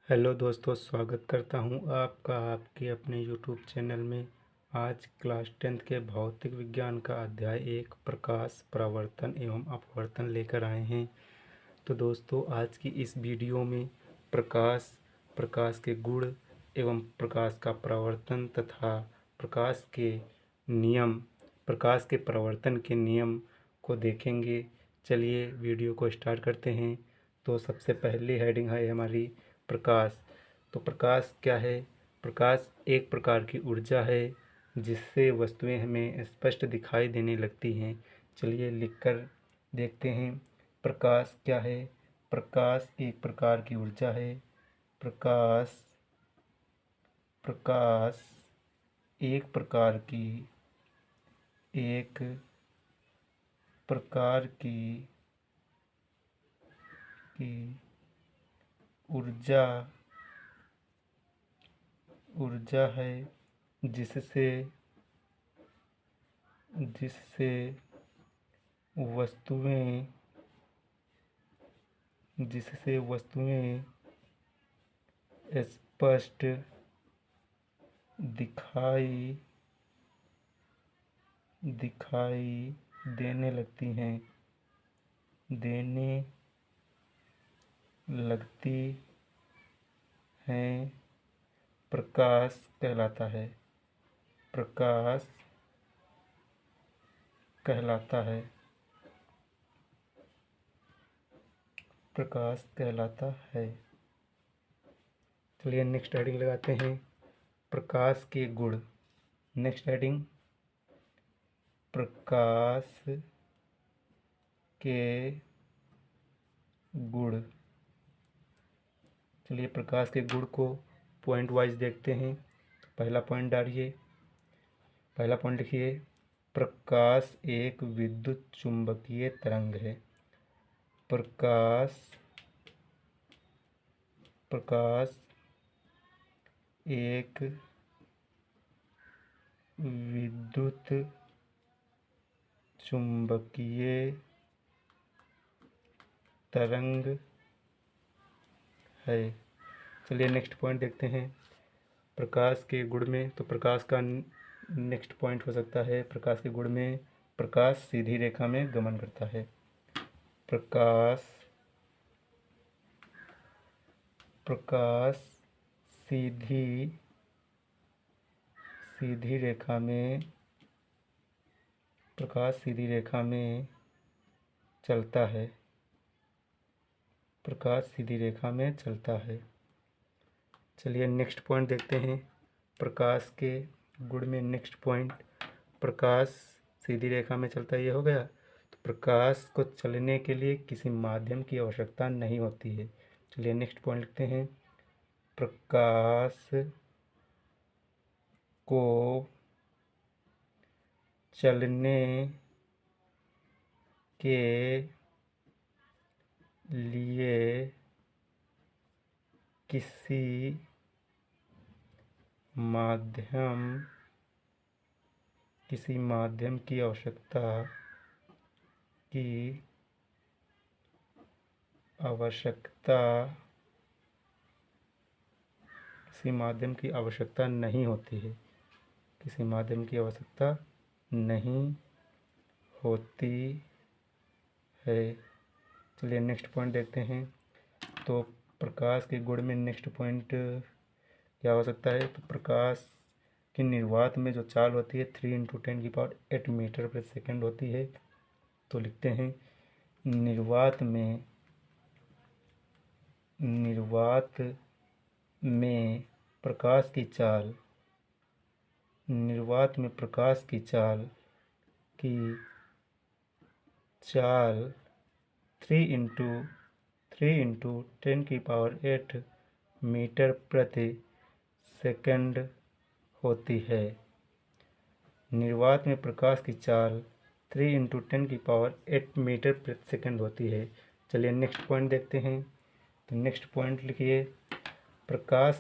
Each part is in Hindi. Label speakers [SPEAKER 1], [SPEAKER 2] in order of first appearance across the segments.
[SPEAKER 1] हेलो दोस्तों, स्वागत करता हूं आपका आपके अपने यूट्यूब चैनल में। आज क्लास 10th के भौतिक विज्ञान का अध्याय 1 प्रकाश, परावर्तन एवं अपवर्तन लेकर आए हैं। तो दोस्तों, आज की इस वीडियो में प्रकाश, प्रकाश के गुण एवं प्रकाश का परावर्तन तथा प्रकाश के नियम, प्रकाश के परावर्तन के नियम को देखेंगे। चलिए वीडियो को स्टार्ट करते हैं। तो सबसे पहली हेडिंग है हमारी प्रकाश। तो प्रकाश क्या है? प्रकाश एक प्रकार की ऊर्जा है जिससे वस्तुएं हमें स्पष्ट दिखाई देने लगती हैं। चलिए लिखकर देखते हैं। प्रकाश क्या है? प्रकाश एक प्रकार की ऊर्जा है। प्रकाश प्रकाश एक प्रकार की ऊर्जा ऊर्जा है जिससे जिससे वस्तुएं स्पष्ट दिखाई देने लगती हैं। प्रकाश कहलाता है। प्रकाश कहलाता है। प्रकाश कहलाता है। चलिए नेक्स्ट हेडिंग लगाते हैं। प्रकाश के गुण। नेक्स्ट हेडिंग, प्रकाश के गुण। चलिए प्रकाश के गुण को पॉइंट वाइज देखते हैं। पहला पॉइंट डालिए। पहला पॉइंट लिखिए, प्रकाश एक विद्युत चुंबकीय तरंग है। प्रकाश एक विद्युत चुंबकीय तरंग है। चलिए नेक्स्ट पॉइंट देखते हैं। प्रकाश के गुण में, तो प्रकाश का नेक्स्ट पॉइंट हो सकता है, प्रकाश के गुण में प्रकाश सीधी रेखा में गमन करता है। प्रकाश सीधी रेखा में चलता है। प्रकाश सीधी रेखा में चलता है। चलिए नेक्स्ट पॉइंट देखते हैं। प्रकाश के गुण में नेक्स्ट पॉइंट, प्रकाश सीधी रेखा में चलता, ये हो गया। तो प्रकाश को चलने के लिए किसी माध्यम की आवश्यकता नहीं होती है। चलिए नेक्स्ट पॉइंट लिखते हैं। प्रकाश को चलने के लिए किसी माध्यम की आवश्यकता नहीं होती है। किसी माध्यम की आवश्यकता नहीं होती है। चलिए नेक्स्ट पॉइंट देखते हैं। तो प्रकाश के गुण में नेक्स्ट पॉइंट क्या हो सकता है? तो प्रकाश की निर्वात में जो चाल होती है 3 × 10⁸ मीटर प्रति सेकंड होती है। तो लिखते हैं, निर्वात में प्रकाश की चाल की चाल 3 × 10⁸ मीटर प्रति सेकंड होती है। निर्वात में प्रकाश की चाल 3 × 10⁸ मीटर प्रति सेकंड होती है। चलिए नेक्स्ट पॉइंट देखते हैं। तो नेक्स्ट पॉइंट लिखिए, प्रकाश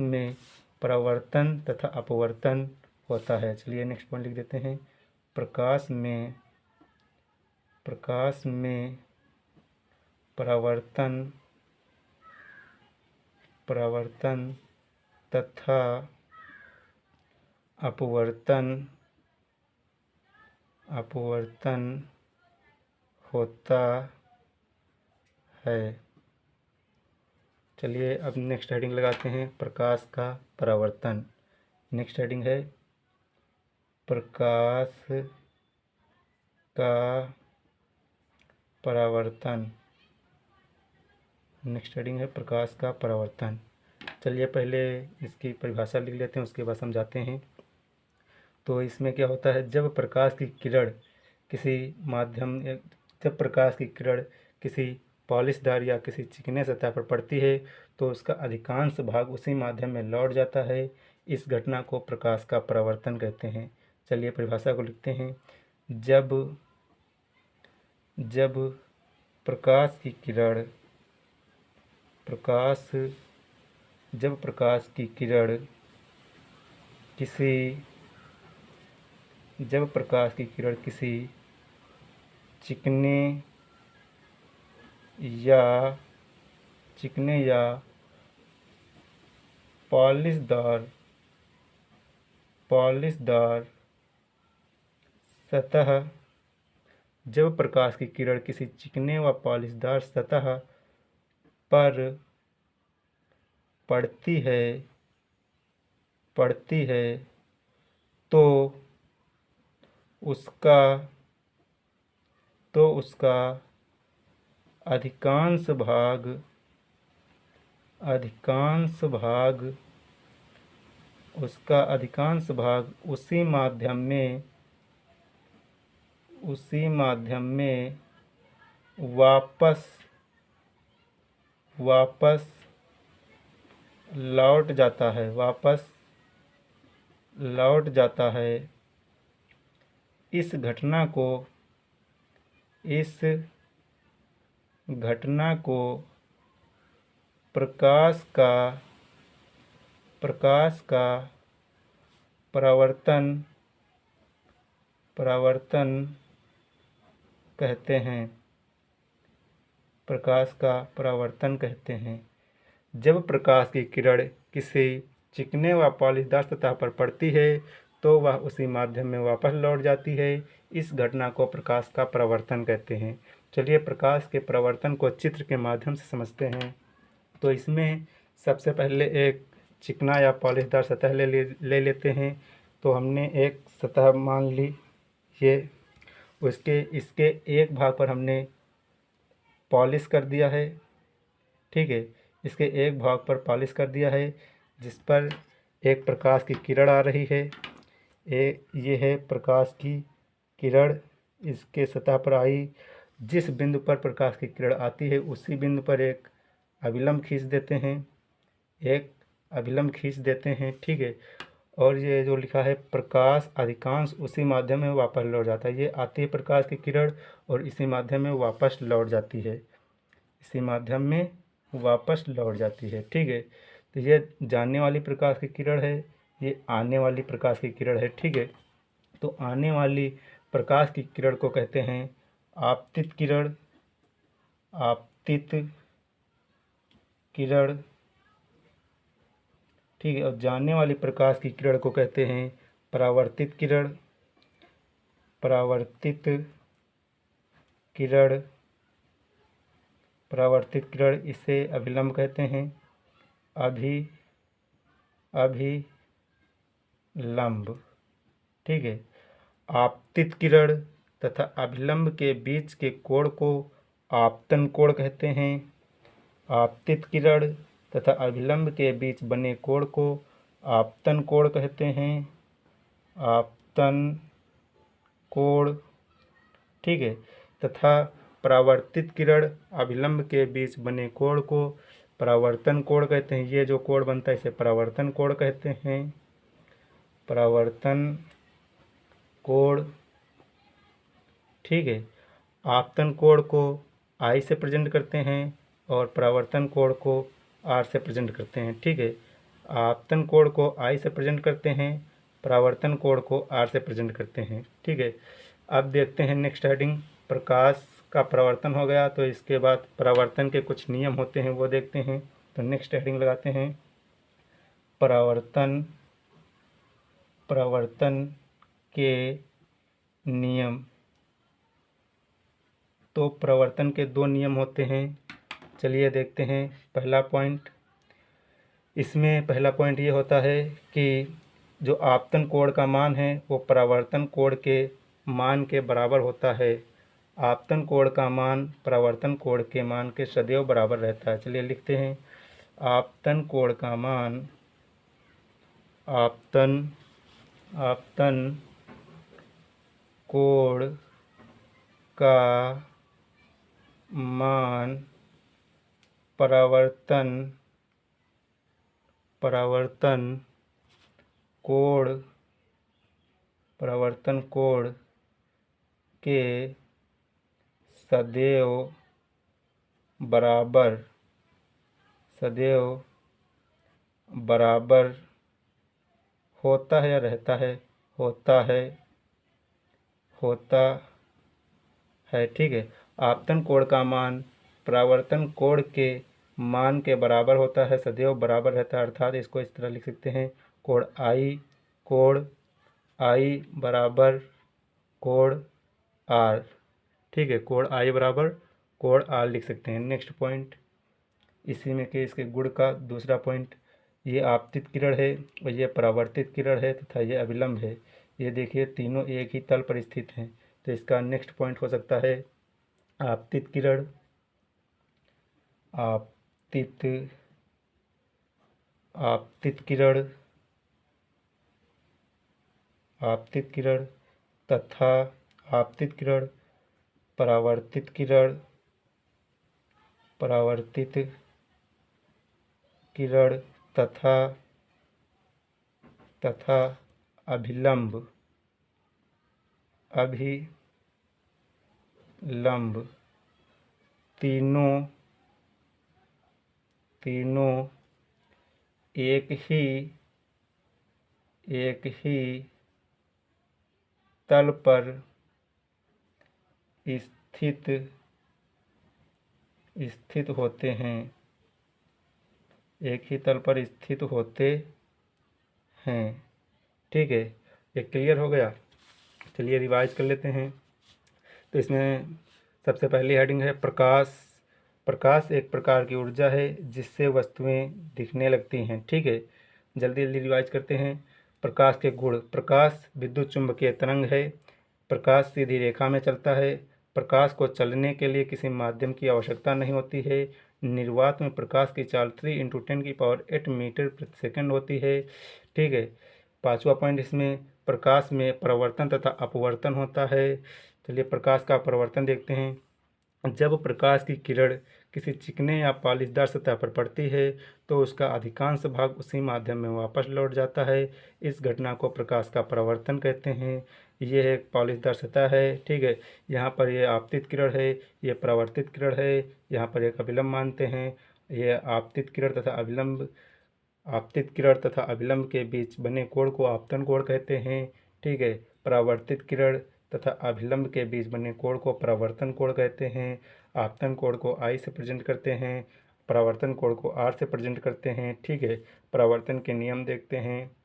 [SPEAKER 1] में परावर्तन तथा अपवर्तन होता है। चलिए नेक्स्ट पॉइंट लिख देते हैं। प्रकाश में परावर्तन परावर्तन तथा अपवर्तन होता है। चलिए अब नेक्स्ट हेडिंग लगाते हैं, प्रकाश का परावर्तन। नेक्स्ट हेडिंग है प्रकाश का परावर्तन। नेक्स्ट हेडिंग है प्रकाश का परावर्तन। चलिए पहले इसकी परिभाषा लिख लेते हैं, उसके बाद समझाते हैं। तो इसमें क्या होता है, जब प्रकाश की किरण किसी पॉलिशदार या किसी चिकने सतह पर पड़ती है तो उसका अधिकांश भाग उसी माध्यम में लौट जाता है। इस घटना को प्रकाश का परावर्तन कहते हैं। चलिए परिभाषा को लिखते हैं। जब प्रकाश की किरण किसी चिकने या पॉलिशदार सतह जब प्रकाश की किरण किसी चिकने व पॉलिशदार सतह पर पड़ती है तो उसका अधिकांश भाग उसी माध्यम में वापस लौट जाता है। इस घटना को प्रकाश का परावर्तन कहते हैं। जब प्रकाश की किरण किसी चिकने व पॉलिशदार सतह पर पड़ती है तो वह उसी माध्यम में वापस लौट जाती है। इस घटना को प्रकाश का परावर्तन कहते हैं। चलिए प्रकाश के परावर्तन को चित्र के माध्यम से समझते हैं। तो इसमें सबसे पहले एक चिकना या पॉलिशदार सतह ले लेते हैं। तो हमने एक सतह मान ली, ये इसके एक भाग पर हमने पॉलिश कर दिया है। ठीक है, इसके एक भाग पर पॉलिश कर दिया है जिस पर एक प्रकाश की किरण आ रही है। ये है प्रकाश की किरण, इसके सतह पर आई। जिस बिंदु पर प्रकाश की किरण आती है उसी बिंदु पर एक अभिलंब खींच देते हैं। ठीक है, और ये जो लिखा है प्रकाश अधिकांश उसी माध्यम में वापस लौट जाता है। ये आती है प्रकाश की किरण और इसी माध्यम में वापस लौट जाती है। ठीक है, तो ये जाने वाली प्रकाश की किरण है, ये आने वाली प्रकाश की किरण है। ठीक है, तो आने वाली प्रकाश की किरण को कहते हैं आपतित किरण। ठीक है, और जाने वाली प्रकाश की किरण को कहते हैं परावर्तित किरण। इसे अभिलंब कहते हैं। अभिलंब। ठीक है, आपतित किरण तथा अभिलंब के बीच के कोण को आपतन कोण कहते हैं। आपतित किरण तथा अभिलंब के बीच बने कोण को आपतन कोण कहते हैं। ठीक है, तथा परावर्तित किरण अभिलंब के बीच बने कोण को परावर्तन कोण कहते हैं। ये जो कोण बनता है इसे परावर्तन कोण कहते हैं। ठीक है, आपतन कोण को I से प्रेजेंट करते हैं और परावर्तन कोण को R से प्रेजेंट करते हैं। ठीक है, आपतन कोण को I से प्रेजेंट करते हैं, परावर्तन कोण को R से प्रेजेंट करते हैं। ठीक है, अब देखते हैं नेक्स्ट हेडिंग, प्रकाश का परावर्तन हो गया तो इसके बाद परावर्तन के कुछ नियम होते हैं वो देखते हैं। तो नेक्स्ट हेडिंग लगाते हैं परावर्तन के नियम। तो परावर्तन के दो नियम होते हैं, चलिए देखते हैं। पहला पॉइंट, इसमें पहला पॉइंट ये होता है कि जो आपतन कोण का मान है वो परावर्तन कोण के मान के बराबर होता है। आपतन कोण का मान परावर्तन कोण के मान के सदैव बराबर रहता है। चलिए लिखते हैं, आपतन कोण का मान, आपतन कोण का मान परावर्तन कोण के सदैव बराबर होता है या रहता है? होता है, ठीक है। आपतन कोण का मान परावर्तन कोण के मान के बराबर होता है, सदैव बराबर रहता है। अर्थात इसको इस तरह लिख सकते हैं, कोण आई बराबर कोण आर, ठीक है। कोण आई बराबर कोण आर लिख सकते हैं। नेक्स्ट पॉइंट, इसी में के इसके गुण का दूसरा पॉइंट, ये आपतित किरण है और ये परावर्तित किरण है तथा ये अभिलंब है। ये देखिए तीनों एक ही तल पर स्थित हैं। तो इसका नेक्स्ट पॉइंट हो सकता है आपतित किरण तथा आपतित किरण परावर्तित किरण तथा अभिलंब तीनों एक ही तल पर स्थित होते हैं, ठीक है। ये क्लियर हो गया। चलिए रिवाइज कर लेते हैं। तो इसमें सबसे पहली हेडिंग है प्रकाश एक प्रकार की ऊर्जा है जिससे वस्तुएं दिखने लगती हैं, ठीक है। जल्दी जल्दी रिवाइज करते हैं। प्रकाश के गुण, प्रकाश विद्युत चुंबकीय तरंग है। प्रकाश सीधी रेखा में चलता है। प्रकाश को चलने के लिए किसी माध्यम की आवश्यकता नहीं होती है। निर्वात में प्रकाश की चाल 3×10⁸ मीटर प्रति सेकंड होती है, ठीक है। पांचवा पॉइंट, इसमें प्रकाश में परावर्तन तथा अपवर्तन होता है। चलिए प्रकाश का परावर्तन देखते हैं। जब प्रकाश की किरण किसी चिकने या पॉलिशदार सतह पर पड़ती है तो उसका अधिकांश भाग उसी माध्यम में वापस लौट जाता है। इस घटना को प्रकाश का परावर्तन कहते हैं। यह एक पॉलिशदार सतह है, ठीक है। यहाँ पर यह आपतित किरण है, यह परावर्तित किरण है। यहाँ पर एक अभिलंब मानते हैं। यह आपतित किरण तथा अभिलंब के बीच बने कोण को आपतन कोण कहते हैं, ठीक है। परावर्तित किरण तथा अभिलंब के बीच बने कोण को परावर्तन कोण कहते हैं। आपतन कोण को आई से प्रेजेंट करते हैं, परावर्तन कोण को आर से प्रेजेंट करते हैं, ठीक है। परावर्तन के नियम देखते हैं।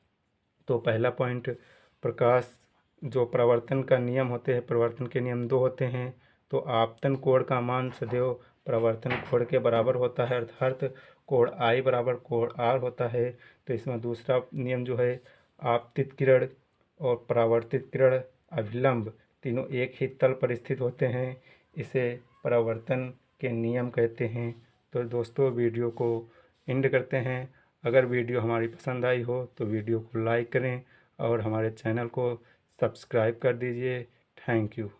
[SPEAKER 1] तो पहला पॉइंट, प्रकाश जो परावर्तन का नियम होते हैं, परावर्तन के नियम दो होते हैं। तो आपतन कोण का मान सदैव परावर्तन कोण के बराबर होता है, अर्थात कोण आई बराबर कोण आर होता है। तो इसमें दूसरा नियम जो है, आपतित किरण और परावर्तित किरण अभिलंब तीनों एक ही तल पर स्थित होते हैं, इसे परावर्तन के नियम कहते हैं। तो दोस्तों वीडियो को एंड करते हैं। अगर वीडियो हमारी पसंद आई हो तो वीडियो को लाइक करें और हमारे चैनल को सब्सक्राइब कर दीजिए। Thank you.